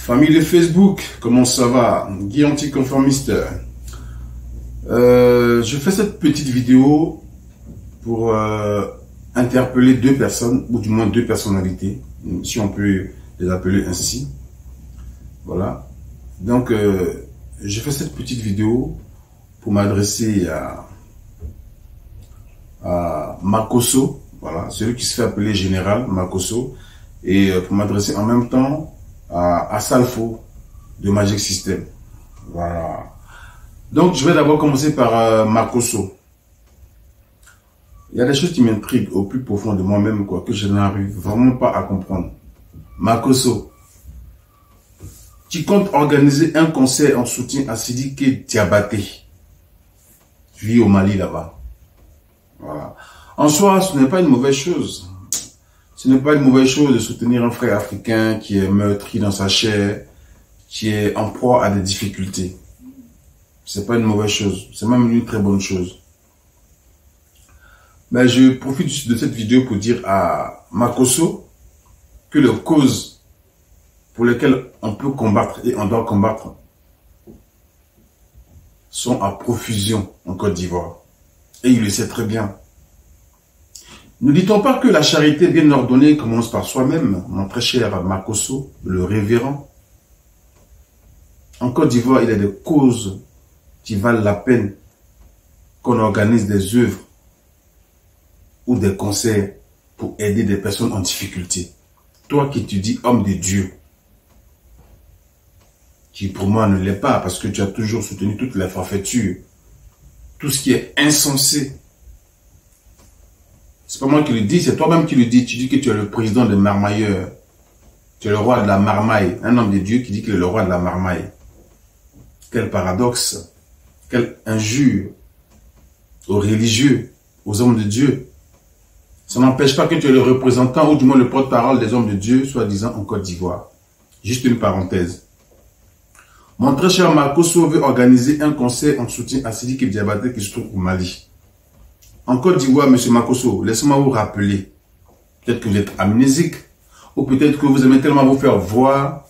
Famille de Facebook, comment ça va? Guy anticonformiste. Je fais cette petite vidéo pour interpeller deux personnes, ou du moins deux personnalités, si on peut les appeler ainsi. Voilà. Donc, je fais cette petite vidéo pour m'adresser à Makosso, voilà, celui qui se fait appeler Général Makosso, et pour m'adresser en même temps à Salfo de Magic System. Voilà. Donc, je vais d'abord commencer par Makosso. Il y a des choses qui m'intriguent au plus profond de moi-même, quoi, que je n'arrive vraiment pas à comprendre. Makosso, tu comptes organiser un concert en soutien à Sidiki Diabaté. Tu vis au Mali là-bas. Voilà. En soi, ce n'est pas une mauvaise chose. Ce n'est pas une mauvaise chose de soutenir un frère africain qui est meurtri dans sa chair, qui est en proie à des difficultés. C'est pas une mauvaise chose. C'est même une très bonne chose. Mais je profite de cette vidéo pour dire à Makosso que les causes pour lesquelles on peut combattre et on doit combattre sont à profusion en Côte d'Ivoire. Et il le sait très bien. Ne dit-on pas que la charité bien ordonnée commence par soi-même, mon très cher Makosso, le révérend? En Côte d'Ivoire, il y a des causes qui valent la peine qu'on organise des œuvres ou des concerts pour aider des personnes en difficulté. Toi qui te dis homme de Dieu, qui pour moi ne l'est pas parce que tu as toujours soutenu toutes les forfaitures, tout ce qui est insensé. C'est pas moi qui le dis, c'est toi-même qui le dis. Tu dis que tu es le président des marmailleurs. Tu es le roi de la marmaille. Un homme de Dieu qui dit qu'il est le roi de la marmaille. Quel paradoxe. Quelle injure aux religieux, aux hommes de Dieu. Ça n'empêche pas que tu es le représentant ou du moins le porte-parole des hommes de Dieu, soi-disant en Côte d'Ivoire. Juste une parenthèse. Mon très cher Makosso veut organiser un concert en soutien à Sidiki Diabaté qui se trouve au Mali. En Côte d'Ivoire, M. Makosso, laissez-moi vous rappeler, peut-être que vous êtes amnésique, ou peut-être que vous aimez tellement vous faire voir,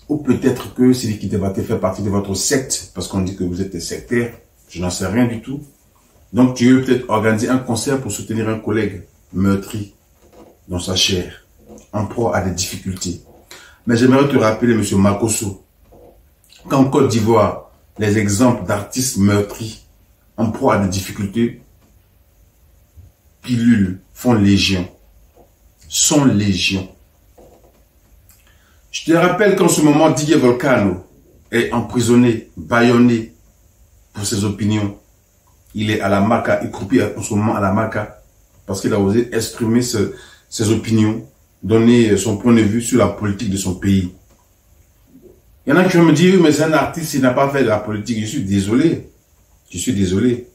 ou peut-être que Sidiki Diabaté fait partie de votre secte, parce qu'on dit que vous êtes des sectaires, je n'en sais rien du tout. Donc tu veux peut-être organiser un concert pour soutenir un collègue meurtri dans sa chair, en proie à des difficultés. Mais j'aimerais te rappeler, M. Makosso, qu'en Côte d'Ivoire, les exemples d'artistes meurtris en proie à des difficultés pilules font légion, sont légion. Je te rappelle qu'en ce moment, Didier Volcano est emprisonné, bâillonné pour ses opinions. Il est à la Maca, il croupit en ce moment à la Maca parce qu'il a osé exprimer ses opinions, donner son point de vue sur la politique de son pays. Il y en a qui vont me dire, oui, mais c'est un artiste, il n'a pas fait de la politique. Je suis désolé. Je suis désolé.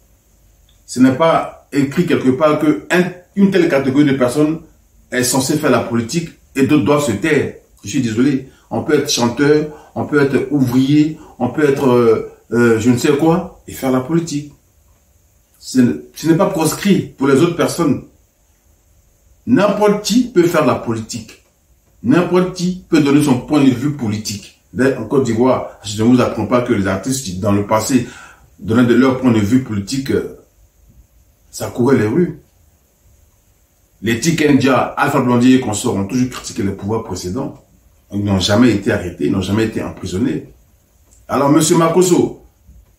Ce n'est pas écrit quelque part qu'une telle catégorie de personnes est censée faire la politique et d'autres doivent se taire. Je suis désolé. On peut être chanteur, on peut être ouvrier, on peut être je ne sais quoi et faire la politique. Ce n'est pas proscrit pour les autres personnes. N'importe qui peut faire la politique. N'importe qui peut donner son point de vue politique. En Côte d'Ivoire, je ne vous apprends pas que les artistes, dans le passé, donnaient de leur point de vue politique, ça courait les rues. Les Tikenja, Alpha Blondy et consorts ont toujours critiqué les pouvoirs précédents. Ils n'ont jamais été arrêtés, ils n'ont jamais été emprisonnés. Alors, monsieur Makosso,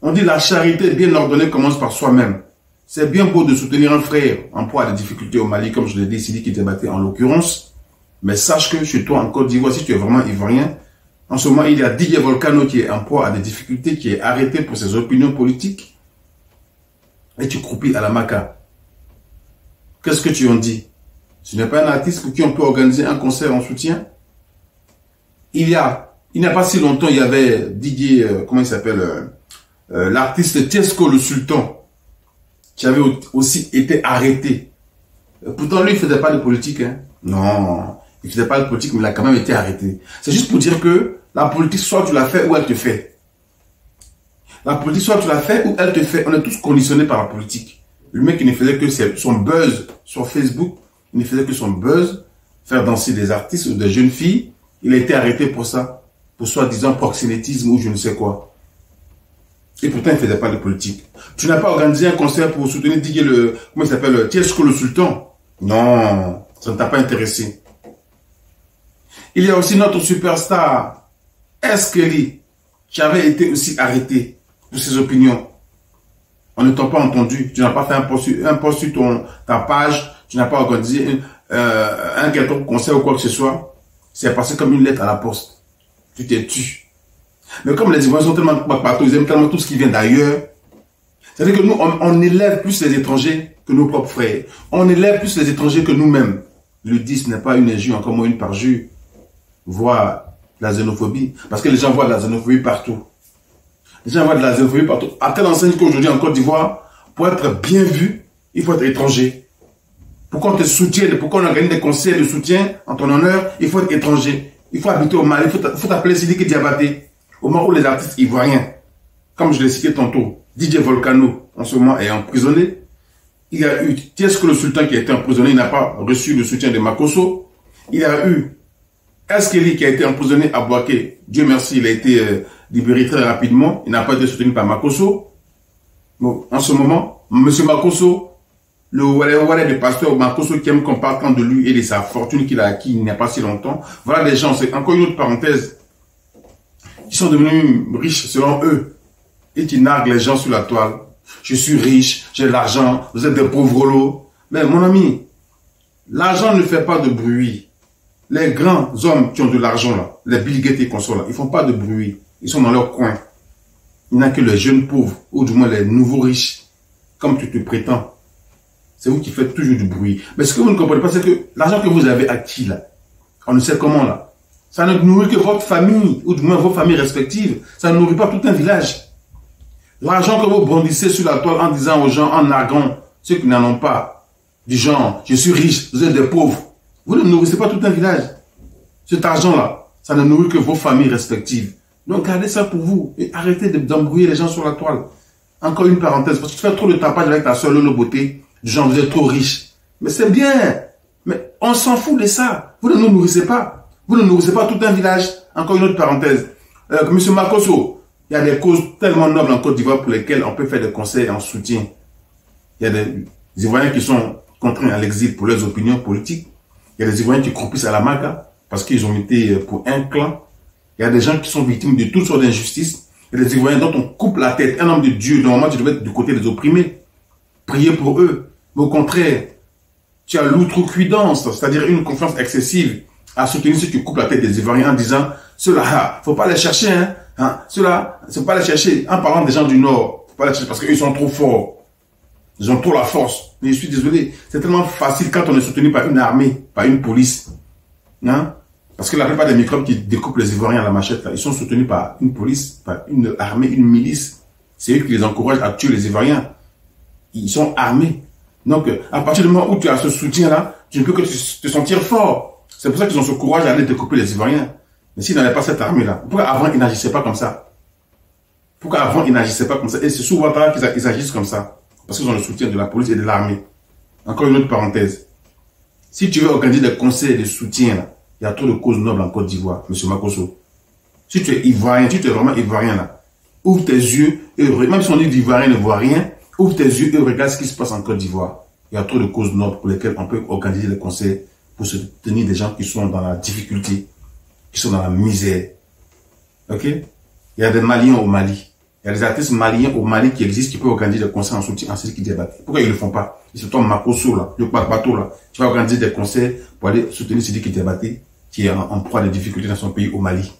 on dit la charité bien ordonnée commence par soi-même. C'est bien beau de soutenir un frère en proie à des difficultés au Mali, comme je l'ai dit, Sidiki Diabaté en l'occurrence. Mais sache que chez toi, en Côte d'Ivoire, si tu es vraiment ivoirien, en ce moment, il y a Didier Volcano qui est en proie à des difficultés, qui est arrêté pour ses opinions politiques. Et tu croupis à la Maca. Qu'est-ce que tu en dis? Ce n'est pas un artiste pour qui on peut organiser un concert en soutien? Il n'y a pas si longtemps, il y avait Didier, comment il s'appelle, l'artiste Tiesco le Sultan, qui avait aussi été arrêté. Pourtant, lui, il ne faisait pas de politique. Hein. Non, il ne faisait pas de politique, mais il a quand même été arrêté. C'est juste pour dire que la politique, soit tu la fais ou elle te fait. La politique, soit tu la fais ou elle te fait. On est tous conditionnés par la politique. Le mec, il ne faisait que son buzz sur Facebook. Il ne faisait que son buzz, faire danser des artistes ou des jeunes filles. Il a été arrêté pour ça. pour soi-disant proxénétisme ou je ne sais quoi. Et pourtant, il ne faisait pas de politique. Tu n'as pas organisé un concert pour soutenir comment il s'appelle, Tiesko le Sultan. Non, ça ne t'a pas intéressé. Il y a aussi notre superstar, Eskeli, qui avait été aussi arrêté pour ses opinions. On ne t'a pas entendu. Tu n'as pas fait un post sur ta page. Tu n'as pas organisé un quelconque concert ou quoi que ce soit. C'est passé comme une lettre à la poste. Tu t'es tu. Mais comme les Ivoiriens sont tellement partout, ils aiment tellement tout ce qui vient d'ailleurs. C'est-à-dire que nous, on élève plus les étrangers que nos propres frères. On élève plus les étrangers que nous-mêmes. Le 10 n'est pas une injure, encore moins une parjure. Voire la xénophobie. Parce que les gens voient de la xénophobie partout. Les gens voient de la xénophobie partout. À telle enseigne qu'aujourd'hui en Côte d'Ivoire, pour être bien vu, il faut être étranger. Pourquoi on te soutienne, pourquoi on organise des concerts de soutien en ton honneur, il faut être étranger. Il faut habiter au Mali, il faut t'appeler Sidiki Diabaté. Au moment où les artistes ivoiriens, comme je l'ai cité tantôt, DJ Volcano, en ce moment, est emprisonné. Il y a eu Tiesko le Sultan qui a été emprisonné, il n'a pas reçu le soutien de Makosso. Il y a eu Eskeli qui a été emprisonné à Bouaké. Dieu merci, il a été libéré très rapidement. Il n'a pas été soutenu par Makosso. Bon, en ce moment, M. Makosso, le Wale de pasteur Makosso qui aime qu'on parle tant de lui et de sa fortune qu'il a acquis il n'y a pas si longtemps. Voilà des gens, c'est encore une autre parenthèse, qui sont devenus riches selon eux et qui narguent les gens sur la toile. Je suis riche, j'ai de l'argent, vous êtes des pauvres lots. Mais mon ami, l'argent ne fait pas de bruit. Les grands hommes qui ont de l'argent là, les Bill Gates et consorts là, ils font pas de bruit. Ils sont dans leur coin. Il n'y a que les jeunes pauvres, ou du moins les nouveaux riches, comme tu te prétends. C'est vous qui faites toujours du bruit. Mais ce que vous ne comprenez pas, c'est que l'argent que vous avez acquis là, on ne sait comment là, ça ne nourrit que votre famille, ou du moins vos familles respectives. Ça ne nourrit pas tout un village. L'argent que vous brandissez sur la toile en disant aux gens, en narguant ceux qui n'en ont pas, du genre, je suis riche, vous êtes des pauvres. Vous ne nourrissez pas tout un village. Cet argent-là, ça ne nourrit que vos familles respectives. Donc gardez ça pour vous et arrêtez d'embrouiller les gens sur la toile. Encore une parenthèse, parce que tu fais trop de tapage avec ta soeur Lolo Beauté, du genre vous êtes trop riche. Mais c'est bien. Mais on s'en fout de ça. Vous ne nous nourrissez pas. Vous ne nourrissez pas tout un village. Encore une autre parenthèse. Monsieur Makosso, il y a des causes tellement nobles en Côte d'Ivoire pour lesquelles on peut faire des conseils en soutien. Il y a des Ivoiriens qui sont contraints à l'exil pour leurs opinions politiques. Il y a des Ivoiriens qui croupissent à la maca parce qu'ils ont été pour un clan. Il y a des gens qui sont victimes de toutes sortes d'injustices. Il y a des Ivoiriens dont on coupe la tête. Un homme de Dieu, normalement, tu devais être du côté des opprimés. Priez pour eux. Mais au contraire, tu as l'outrecuidance, c'est-à-dire une confiance excessive à soutenir ceux qui coupent la tête des Ivoiriens en disant ceux-là, faut pas les chercher, hein. Ceux-là, faut pas les chercher. En parlant des gens du Nord, faut pas les chercher parce qu'ils sont trop forts. Ils ont trop la force. Mais je suis désolé, c'est tellement facile quand on est soutenu par une armée, par une police. Hein? Parce que la plupart des microbes qui découpent les Ivoiriens à la machette, là, ils sont soutenus par une police, par une armée, une milice. C'est eux qui les encouragent à tuer les Ivoiriens. Ils sont armés. Donc, à partir du moment où tu as ce soutien-là, tu ne peux que te sentir fort. C'est pour ça qu'ils ont ce courage d'aller découper les Ivoiriens. Mais s'ils n'avaient pas cette armée-là, pourquoi avant ils n'agissaient pas comme ça? Pourquoi avant ils n'agissaient pas comme ça? Et c'est souvent qu'ils agissent comme ça. Parce qu'ils ont le soutien de la police et de l'armée. Encore une autre parenthèse. Si tu veux organiser des conseils de soutien, là, il y a trop de causes nobles en Côte d'Ivoire, M. Makosso. Si tu es Ivoirien, si tu es vraiment Ivoirien, là, ouvre tes yeux et même si on dit d'Ivoirien ne voit rien, ouvre tes yeux et regarde ce qui se passe en Côte d'Ivoire. Il y a trop de causes nobles pour lesquelles on peut organiser des conseils pour soutenir des gens qui sont dans la difficulté, qui sont dans la misère. Ok? Il y a des Maliens au Mali. Il y a des artistes maliens au Mali qui existent, qui peuvent organiser des concerts en soutien à ceux qui débattent. Pourquoi ils ne le font pas? Et c'est toi, Makosso, là, le bateau, là. Tu vas organiser des concerts pour aller soutenir celui qui débattait, qui est en proie des difficultés dans son pays au Mali.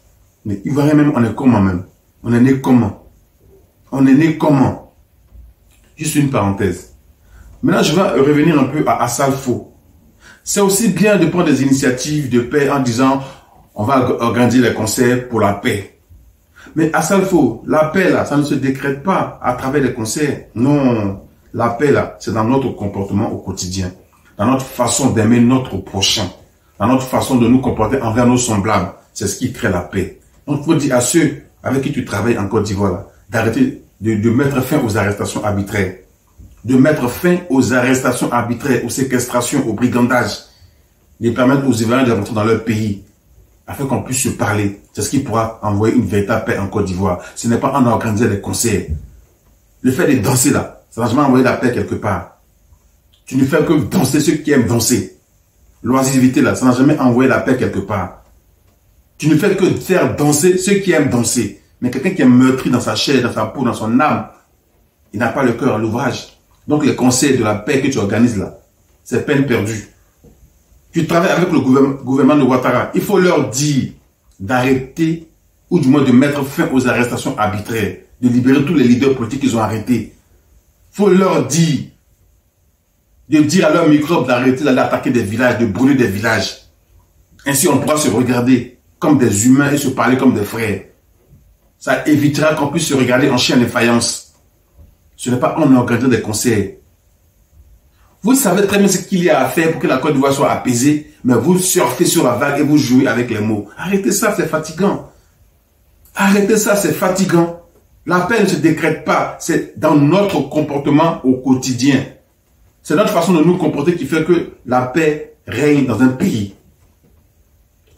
Mais Ivoirien même, on est comment même? On est né comment? On est né comment? Juste une parenthèse. Maintenant, je vais revenir un peu à Assalfo. C'est aussi bien de prendre des initiatives de paix en disant, on va organiser des concerts pour la paix. Mais Assalfo, la paix là, ça ne se décrète pas à travers les concerts. Non, la paix là, c'est dans notre comportement au quotidien, dans notre façon d'aimer notre prochain, dans notre façon de nous comporter envers nos semblables. C'est ce qui crée la paix. Donc, il faut dire à ceux avec qui tu travailles en Côte d'Ivoire d'arrêter de mettre fin aux arrestations arbitraires, de mettre fin aux arrestations arbitraires, aux séquestrations, au brigandage, de permettre aux Ivoiriens de rentrer dans leur pays. afin qu'on puisse se parler. C'est ce qui pourra envoyer une véritable paix en Côte d'Ivoire. Ce n'est pas en organisant des concerts. Le fait de danser là, ça n'a jamais envoyé la paix quelque part. Tu ne fais que danser ceux qui aiment danser. L'oisiveté là, ça n'a jamais envoyé la paix quelque part. Tu ne fais que faire danser ceux qui aiment danser. Mais quelqu'un qui est meurtri dans sa chair, dans sa peau, dans son âme, il n'a pas le cœur à l'ouvrage. Donc les conseils de la paix que tu organises là, c'est peine perdue. Tu travailles avec le gouvernement de Ouattara. Il faut leur dire d'arrêter ou du moins de mettre fin aux arrestations arbitraires, de libérer tous les leaders politiques qu'ils ont arrêtés. Il faut leur dire, de dire à leurs microbes d'arrêter d'aller attaquer des villages, de brûler des villages. Ainsi, on pourra se regarder comme des humains et se parler comme des frères. Ça évitera qu'on puisse se regarder en chien de faïence. Ce n'est pas en organisant des conseils. Vous savez très bien ce qu'il y a à faire pour que la Côte d'Ivoire soit apaisée, mais vous surfez sur la vague et vous jouez avec les mots. Arrêtez ça, c'est fatigant. Arrêtez ça, c'est fatigant. La paix ne se décrète pas, c'est dans notre comportement au quotidien. C'est notre façon de nous comporter qui fait que la paix règne dans un pays.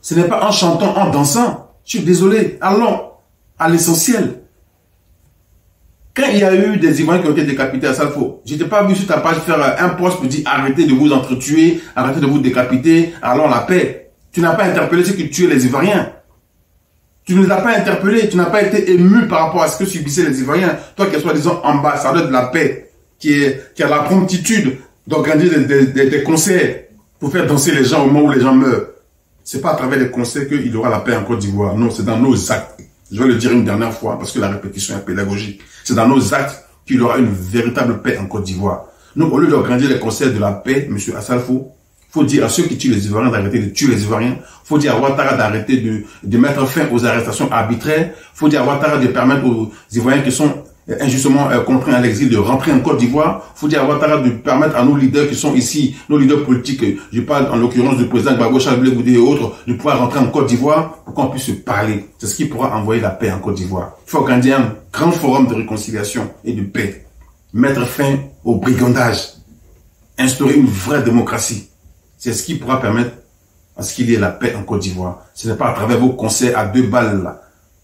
Ce n'est pas en chantant, en dansant. Je suis désolé, allons à l'essentiel. Quand il y a eu des Ivoiriens qui ont été décapités à Salfo, je n'ai pas vu sur ta page faire un post pour dire arrêtez de vous entretuer, arrêtez de vous décapiter, allons la paix. Tu n'as pas interpellé ceux qui tuaient les Ivoiriens. Tu ne les as pas interpellés, tu n'as pas été ému par rapport à ce que subissaient les Ivoiriens. Toi qui es soi-disant ambassadeur de la paix, qui a la promptitude d'organiser des concerts pour faire danser les gens au moment où les gens meurent. Ce n'est pas à travers les concerts qu'il y aura la paix en Côte d'Ivoire. Non, c'est dans nos actes. Je vais le dire une dernière fois parce que la répétition est pédagogique. C'est dans nos actes qu'il y aura une véritable paix en Côte d'Ivoire. Donc, au lieu d'organiser les concerts de la paix, M. Assalfo, il faut dire à ceux qui tuent les Ivoiriens d'arrêter de tuer les Ivoiriens. Il faut dire à Ouattara d'arrêter de mettre fin aux arrestations arbitraires. Il faut dire à Ouattara de permettre aux Ivoiriens qui sont injustement contraints à l'exil de rentrer en Côte d'Ivoire. Il faut dire à Ouattara de permettre à nos leaders qui sont ici, nos leaders politiques, je parle en l'occurrence du président Gbagbo Charles Goudé et autres, de pouvoir rentrer en Côte d'Ivoire pour qu'on puisse se parler. C'est ce qui pourra envoyer la paix en Côte d'Ivoire. Il faut organiser un grand forum de réconciliation et de paix. Mettre fin au brigandage. Instaurer une vraie démocratie. C'est ce qui pourra permettre à ce qu'il y ait la paix en Côte d'Ivoire. Ce n'est pas à travers vos concerts à 2 balles là.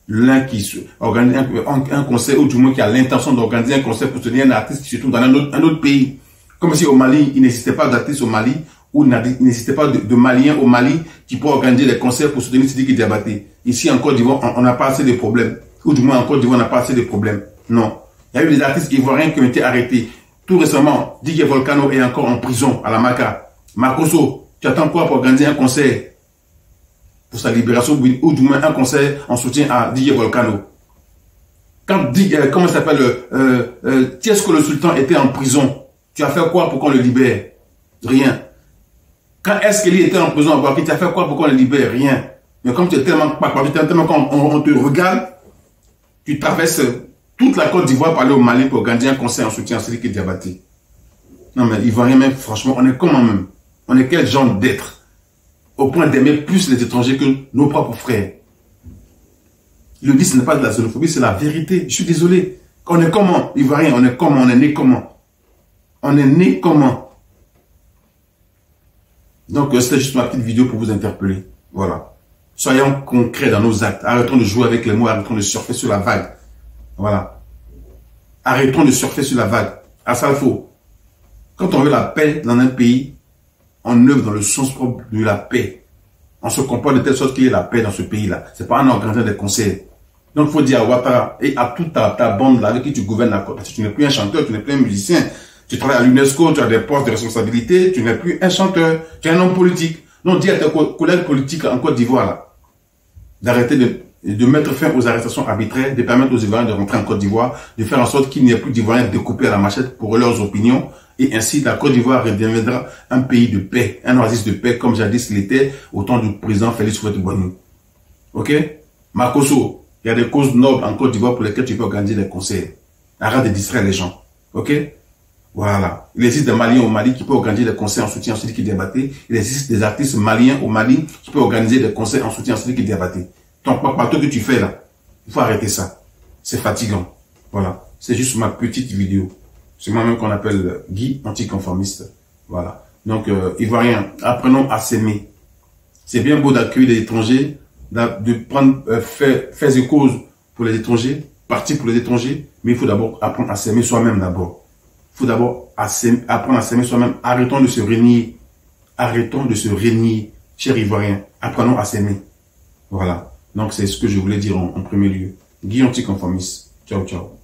L'un qui organise un concert, ou du moins qui a l'intention d'organiser un concert pour soutenir un artiste qui se trouve dans un autre pays. Comme si au Mali, il n'existait pas d'artistes au Mali, ou il n'existait pas de Maliens au Mali qui pourraient organiser des concerts pour soutenir Sidiki Diabaté. Ici en Côte d'Ivoire, on n'a pas assez de problèmes. Ou du moins en Côte d'Ivoire, on n'a pas assez de problèmes. Non. Il y a eu des artistes ivoiriens qui ont été arrêtés. Tout récemment, Didier Volcano est encore en prison à la Maca. Makosso, tu attends quoi pour organiser un concert pour sa libération, ou du moins un concert en soutien à Didier Volcano. Quand comment ça s'appelle, Tiesco le Sultan était en prison, tu as fait quoi pour qu'on le libère? Rien. Quand Eskeli était en prison à Bouaké, tu as fait quoi pour qu'on le libère? Rien. Mais comme tu es tellement quand on te regarde, tu traverses toute la Côte d'Ivoire pour aller au Mali pour organiser un concert en soutien à Sidiki Diabaté. Non mais Ivoiriens même, franchement, on est comment même? On est quel genre d'être? Au point d'aimer plus les étrangers que nos propres frères. Le but, ce n'est pas de la xénophobie, c'est la vérité. Je suis désolé. On est comment, Ivoirien? On est comment? On est né comment? On est né comment? Donc, c'était juste ma petite vidéo pour vous interpeller. Voilà. Soyons concrets dans nos actes. Arrêtons de jouer avec les mots, arrêtons de surfer sur la vague. Voilà. Arrêtons de surfer sur la vague. Assalfo, quand on veut la paix dans un pays, on œuvre dans le sens propre de la paix. On se comporte de telle sorte qu'il y ait la paix dans ce pays-là. C'est pas en organisant des concerts. Donc, il faut dire à Ouattara et à toute ta bande là avec qui tu gouvernes la Côte. Parce que tu n'es plus un chanteur, tu n'es plus un musicien. Tu travailles à l'UNESCO, tu as des postes de responsabilité, tu n'es plus un chanteur, tu es un homme politique. Donc, dis à tes collègues politiques en Côte d'Ivoire là, d'arrêter de mettre fin aux arrestations arbitraires, de permettre aux Ivoiriens de rentrer en Côte d'Ivoire, de faire en sorte qu'il n'y ait plus d'Ivoiriens découpés à la machette pour leurs opinions. Et ainsi, la Côte d'Ivoire redeviendra un pays de paix, un oasis de paix, comme jadis l'était au temps du président Félix Houphouët-Boigny. Ok? Makosso, il y a des causes nobles en Côte d'Ivoire pour lesquelles tu peux organiser des concerts. Arrête de distraire les gens. Ok? Voilà. Il existe des Maliens au Mali qui peuvent organiser des concerts en soutien à Sidiki Diabaté. Il existe des artistes maliens au Mali qui peuvent organiser des concerts en soutien à Sidiki Diabaté. Donc, partout que tu fais là, il faut arrêter ça. C'est fatigant. Voilà. C'est juste ma petite vidéo. C'est moi-même qu'on appelle Guy, anticonformiste. Voilà. Donc, Ivoiriens, apprenons à s'aimer. C'est bien beau d'accueillir des étrangers, de prendre faire et cause pour les étrangers, partir pour les étrangers, mais il faut d'abord apprendre à s'aimer soi-même d'abord. Il faut d'abord apprendre à s'aimer soi-même. Arrêtons de se renier. Arrêtons de se renier, chers Ivoiriens. Apprenons à s'aimer. Voilà. Donc c'est ce que je voulais dire en premier lieu. Guy anticonformiste. Ciao, ciao.